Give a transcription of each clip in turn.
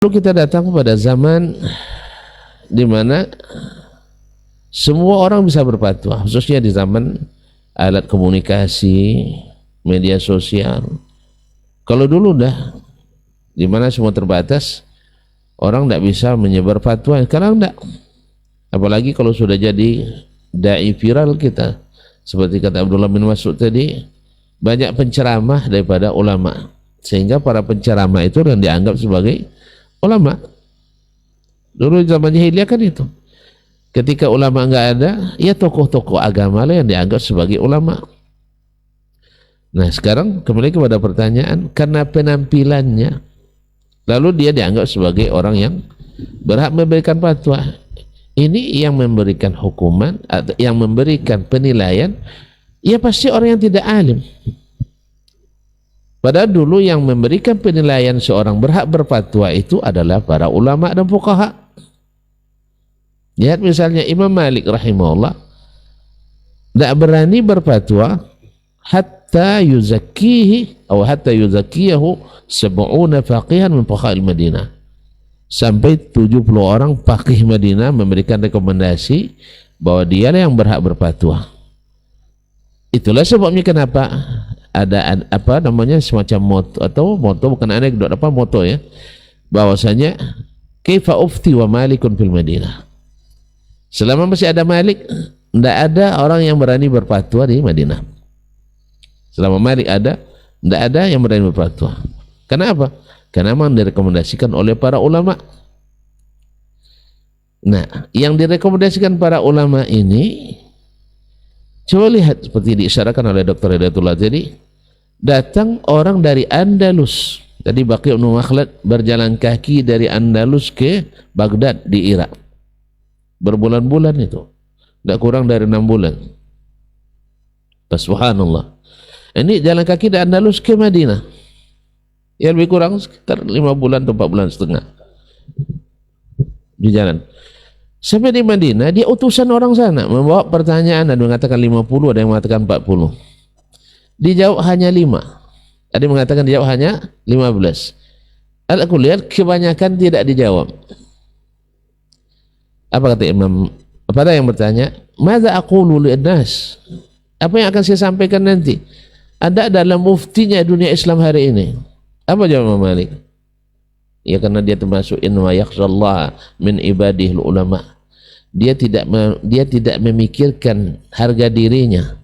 Lalu kita datang pada zaman di mana semua orang bisa berfatwa, khususnya di zaman alat komunikasi, media sosial. Kalau dulu dah di mana semua terbatas, orang tidak bisa menyebar fatwa. Sekarang tidak. Apalagi kalau sudah jadi dai viral kita, seperti kata Abdullah bin Mas'ud tadi, banyak penceramah daripada ulama, sehingga para penceramah itu yang dianggap sebagai ulama. Dulu zaman jahiliyah kan itu, ketika ulama nggak ada, ya tokoh-tokoh agama lah yang dianggap sebagai ulama. Nah sekarang kembali kepada pertanyaan, karena penampilannya, lalu dia dianggap sebagai orang yang berhak memberikan fatwa. Ini yang memberikan hukuman, yang memberikan penilaian, ya pasti orang yang tidak alim. Padahal dulu yang memberikan penilaian seorang berhak berfatwa itu adalah para ulama dan fuqaha. Lihat misalnya Imam Malik rahimahullah tidak berani berfatwa hatta yuzakkihi atau hatta yuzakkiyahu sab'una faqihan min fuqaha'il Madinah, sampai 70 orang faqih Madinah memberikan rekomendasi bahwa dialah yang berhak berfatwa. Itulah sebabnya kenapa ada apa namanya semacam moto, atau moto bukan anekdot, apa moto ya, bahwasanya kaifa ufti wa malikun fil Madinah. Selama masih ada Malik, tidak ada orang yang berani berfatwa di Madinah. Selama Malik ada, tidak ada yang berani berfatwa. Kenapa? Karena memang direkomendasikan oleh para ulama. Nah, yang direkomendasikan para ulama ini, coba lihat seperti diisyaratkan oleh Dr. Hidayatullah tadi, datang orang dari Andalus. Tadi Baqi' bin Makhlad berjalan kaki dari Andalus ke Baghdad di Irak. Berbulan-bulan itu, tidak kurang dari 6 bulan. Subhanallah. Ini jalan kaki dari Andalus ke Madinah, ya lebih kurang sekitar 5 bulan atau 4 bulan setengah di jalan. Sampai di Madinah, dia utusan orang sana membawa pertanyaan, ada yang mengatakan 50, ada yang mengatakan 40. Dijawab hanya 5, ada yang mengatakan dijawab hanya 15. Aku lihat kebanyakan tidak dijawab. Apa kata imam? Apa yang bertanya? Madza aqulu lin-nas? Apa yang akan saya sampaikan nanti? Ada dalam muftinya dunia Islam hari ini. Apa jawab Imam Malik? Ya karena dia termasuk inna yakhshallaha min ibadihil ulama. Dia tidak memikirkan harga dirinya,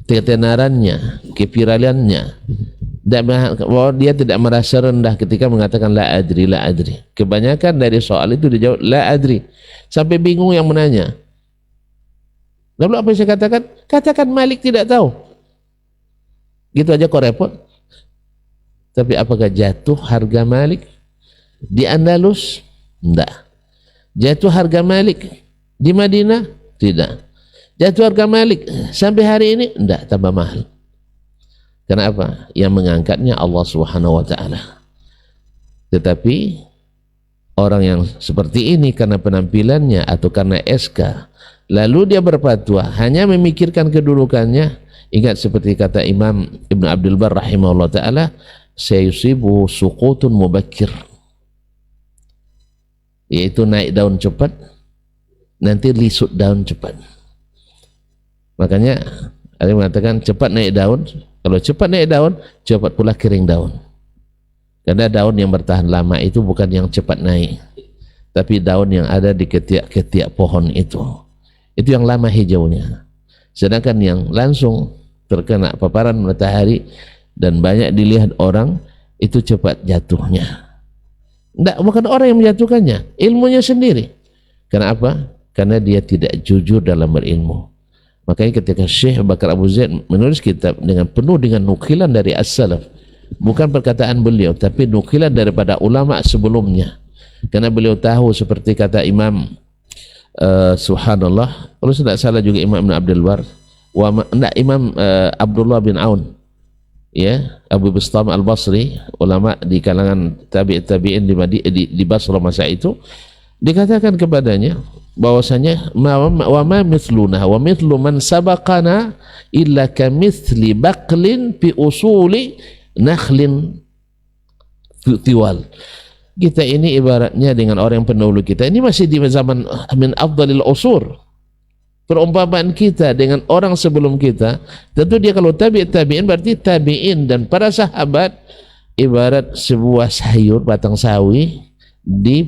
ketenarannya, kepiralannya. Dia tidak merasa rendah ketika mengatakan la adri, la adri. Kebanyakan dari soal itu dijawab la adri, sampai bingung yang menanya. Lalu apa yang saya katakan? Katakan Malik tidak tahu. Gitu aja kok repot. Tapi apakah jatuh harga Malik di Andalus? Tidak. Jatuh harga Malik di Madinah? Tidak. Jatuh harga Malik sampai hari ini? Tidak, tambah mahal. Kenapa? Yang mengangkatnya Allah Subhanahu wa ta'ala. Tetapi orang yang seperti ini karena penampilannya atau karena SK, lalu dia berfatwa hanya memikirkan kedudukannya. Ingat seperti kata Imam Ibn Abdul Bar rahimahullah ta'ala, sayusibu suqutun mubakkir, yaitu naik daun cepat, nanti lisut daun cepat. Makanya ada yang mengatakan cepat naik daun. Kalau cepat naik daun, cepat pula kering daun. Karena daun yang bertahan lama itu bukan yang cepat naik, tapi daun yang ada di ketiak pohon itu yang lama hijaunya. Sedangkan yang langsung terkena paparan matahari dan banyak dilihat orang, itu cepat jatuhnya. Tidak, bukan orang yang menjatuhkannya, ilmunya sendiri. Kenapa? Karena dia tidak jujur dalam berilmu. Makanya ketika Syekh Bakar Abu Zaid menulis kitab dengan penuh dengan nukilan dari as-salaf, bukan perkataan beliau, tapi nukilan daripada ulama sebelumnya. Karena beliau tahu, seperti kata Imam subhanallah, kalau tidak salah juga Imam Ibn Abdul Bar, Imam Abdullah bin Aun, ya, Abu Bistam al-Basri, ulama di kalangan tabi'in di Basra masa itu, dikatakan kepadanya bahwasanya wa ma mithluna wa mithlu man sabaqana illa kamithli baqlin fi usuli nakhlin tiwal. kita ini ibaratnya dengan orang yang pendahulu kita ini masih di zaman min afdalil usur. Perumpamaan kita dengan orang sebelum kita, tentu dia kalau tabi'in berarti tabi'in dan para sahabat ibarat sebuah sayur batang sawi di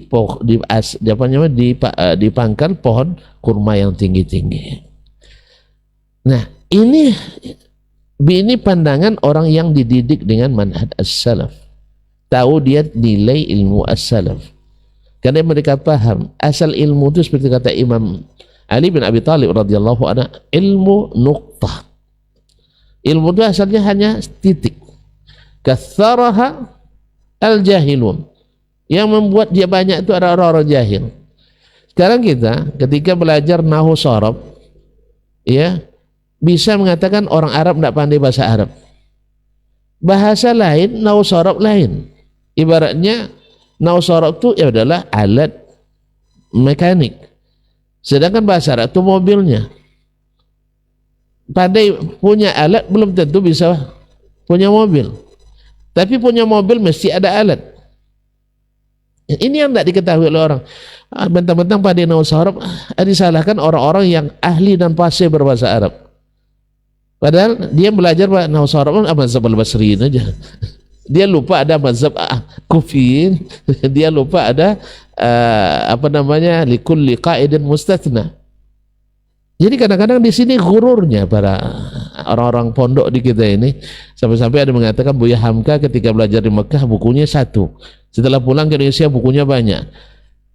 pangkal pohon kurma yang tinggi-tinggi. Nah, ini pandangan orang yang dididik dengan manhaj as-salaf. Tahu dia nilai ilmu as-salaf. Karena mereka paham asal ilmu itu seperti kata Imam Ali bin Abi Thalib radhiyallahu anhu, ilmu nuqtah. Ilmu itu asalnya hanya titik. Katsaraha al-jahilun. Yang membuat dia banyak itu adalah orang-orang jahil. Sekarang kita ketika belajar nahwu sharaf, ya, bisa mengatakan orang Arab tidak pandai bahasa Arab. Bahasa lain, nahwu sharaf lain. Ibaratnya nahwu sharaf itu ya adalah alat mekanik. Sedangkan bahasa Arab itu mobilnya. Pandai punya alat belum tentu bisa punya mobil. Tapi punya mobil mesti ada alat. Ini yang tidak diketahui oleh orang. Bentang-bentang pandai nahwu sharaf disalahkan orang-orang yang ahli dan fasih berbahasa Arab. Padahal dia belajar nahwu sharaf mazhab al-Basriin aja. Dia lupa ada mazhab Kufiyin, dia lupa ada likulli qaidin mustatsna. Jadi kadang-kadang di sini gururnya para orang-orang pondok di kita ini, sampai-sampai ada mengatakan Buya Hamka ketika belajar di Mekah bukunya satu, setelah pulang ke Indonesia bukunya banyak.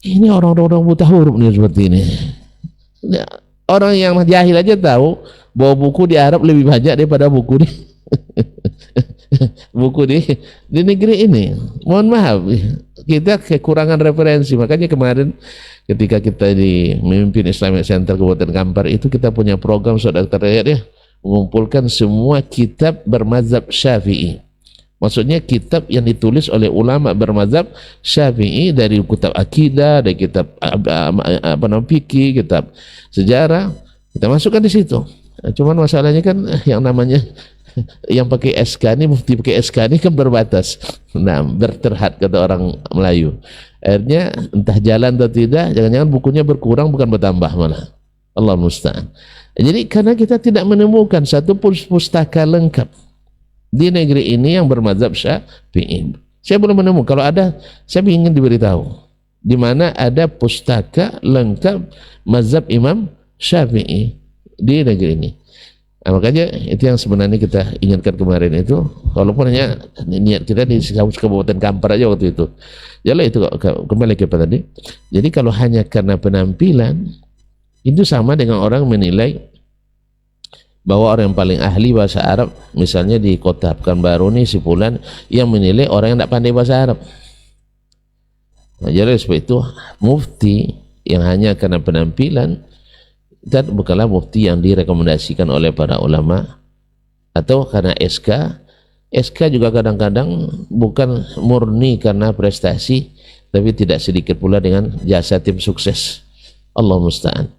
Ini orang-orang buta huruf nih seperti ini. Orang yang jahil aja tahu bahwa buku di Arab lebih banyak daripada buku di negeri ini. Mohon maaf, kita kekurangan referensi. Makanya kemarin ketika kita memimpin Islamic Center Kabupaten Kampar itu kita punya program Saudara Rakyat ya, mengumpulkan semua kitab bermazhab Syafi'i. Maksudnya kitab yang ditulis oleh ulama bermazhab Syafi'i, dari kitab akidah, dari kitab fikih, kitab sejarah, kita masukkan di situ. Cuman masalahnya kan yang namanya yang pakai SK ini, mufti pakai SK ini kan berbatas. Nah, berterhad kata orang Melayu. Akhirnya entah jalan atau tidak, jangan-jangan bukunya berkurang bukan bertambah malah. Allah musta'an. Jadi karena kita tidak menemukan satu pustaka lengkap di negeri ini yang bermazhab Syafi'i. Saya belum menemukan. Kalau ada, saya ingin diberitahu di mana ada pustaka lengkap mazhab Imam Syafi'i di negeri ini. Nah, makanya itu yang sebenarnya kita ingatkan kemarin itu, walaupun hanya niat kita di Kabupaten Kampar aja waktu itu. Yalah itu kembali ke tadi. Jadi kalau hanya karena penampilan, itu sama dengan orang menilai bahwa orang yang paling ahli bahasa Arab, misalnya di kota Pekanbaru nih si Fulan, yang menilai orang yang tidak pandai bahasa Arab. Nah, jadi seperti itu mufti yang hanya karena penampilan dan bukanlah mufti yang direkomendasikan oleh para ulama. Atau karena SK juga kadang-kadang bukan murni karena prestasi, tapi tidak sedikit pula dengan jasa tim sukses. Allah musta'an.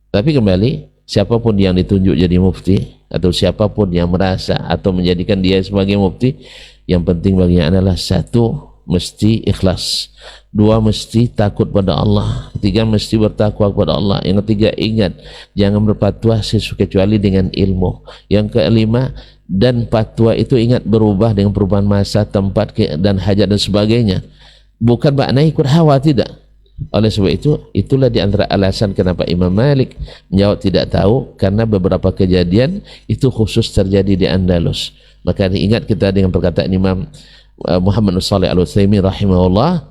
Tapi kembali, siapapun yang ditunjuk jadi mufti atau siapapun yang merasa atau menjadikan dia sebagai mufti, yang penting baginya adalah satu, mesti ikhlas, dua, mesti takut pada Allah, tiga, mesti bertakwa kepada Allah, yang ketiga, ingat jangan berfatwa kecuali dengan ilmu, yang kelima, dan fatwa itu ingat berubah dengan perubahan masa, tempat dan hajat dan sebagainya, bukan makna ikut hawa, tidak. Oleh sebab itu, itulah di antara alasan kenapa Imam Malik menjawab tidak tahu, karena beberapa kejadian itu khusus terjadi di Andalus. Maka ingat kita dengan perkataan Imam Muhammad Shalih Al-Utsaimin rahimahullah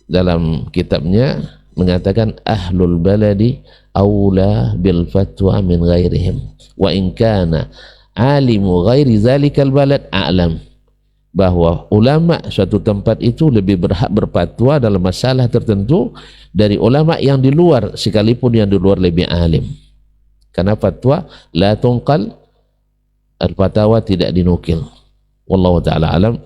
dalam kitabnya mengatakan ahlul baladi aula bil fatwa min ghairihim wa in kana alimu ghairi zalikal balad a'lam, bahwa ulama suatu tempat itu lebih berhak berfatwa dalam masalah tertentu dari ulama yang di luar, sekalipun yang di luar lebih alim. Karena fatwa la tunqal, al-fatawa tidak dinukil. Wallahu ta'ala alam.